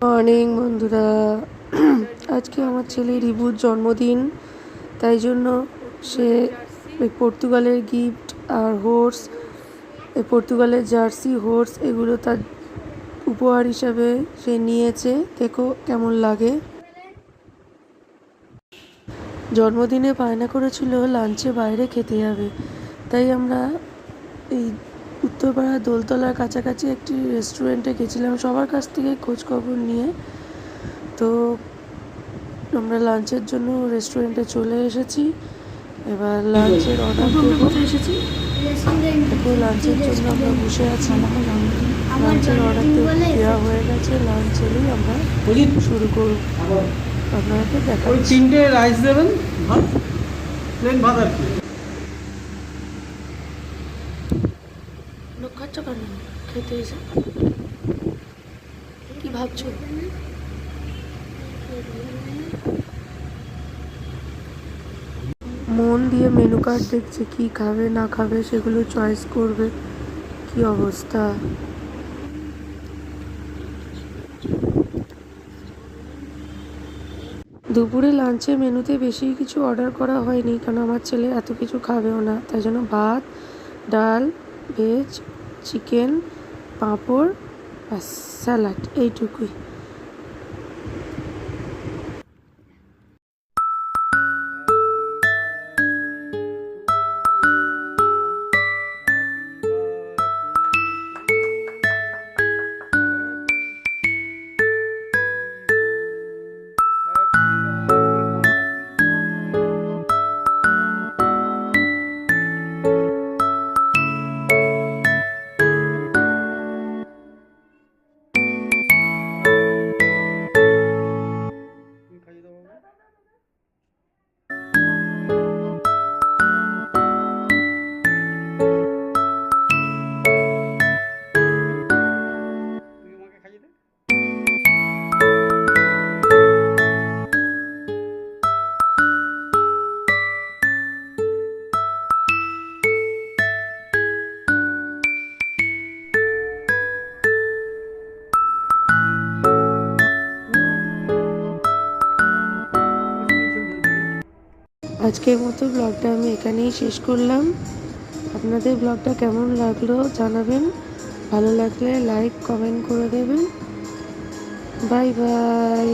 Morning বন্ধুরা। আজকে আমার ছেলে রিবুর জন্মদিন, তাই জন্য সে পর্তুগালের গিফট আর হোর্স, পর্তুগালের জার্সি হোর্স এগুলো তার উপহার হিসাবে সে নিয়েছে। দেখো কেমন লাগে। জন্মদিনে বায়না করেছিল লাঞ্চে বাইরে খেতে যাবে, তাই আমরা এই উত্তরপাড়া দোলতলার কাছাকাছি একটি রেস্টুরেন্টে গেছিলাম সবার কাছ থেকে খোঁজ খবর নিয়ে। তো আমরা লাঞ্চের জন্য রেস্টুরেন্টে চলে এসেছি। এবার লাঞ্চের অর্ডার এসেছি। লাঞ্চের জন্য আমরা বসে আছি। লাঞ্চের অর্ডার দেওয়া হয়ে গেছে। লাঞ্চ এলেই আমরা শুরু করব। আপনাকে দেখাচ্ছি। 3টে রাইস দেবেন, ভাত, প্লেন ভাত আর কি। লোক খাচ্ছ কেন খেতে এসে? কি ভাবছো? মন দিয়ে মেনু কার্ড দেখছে, কি খাবে না খাবে সেগুলো চয়েস করবে। কি অবস্থা! দুপুরে লাঞ্চের মেনুতে বেশি কিছু অর্ডার করা হয়নি, কারণ আমার ছেলে এত কিছু খাবেও না। তাই জন্য ভাত, ডাল, ভেজ, চিকেন, পাঁপড়, স্যালাড, এইটুকুই। আজকের মতো ব্লগটা আমি এখানেই শেষ করলাম। আপনাদের ব্লগটা কেমন লাগলো জানাবেন। ভালো লাগলে লাইক কমেন্ট করে দেবেন। Bye bye.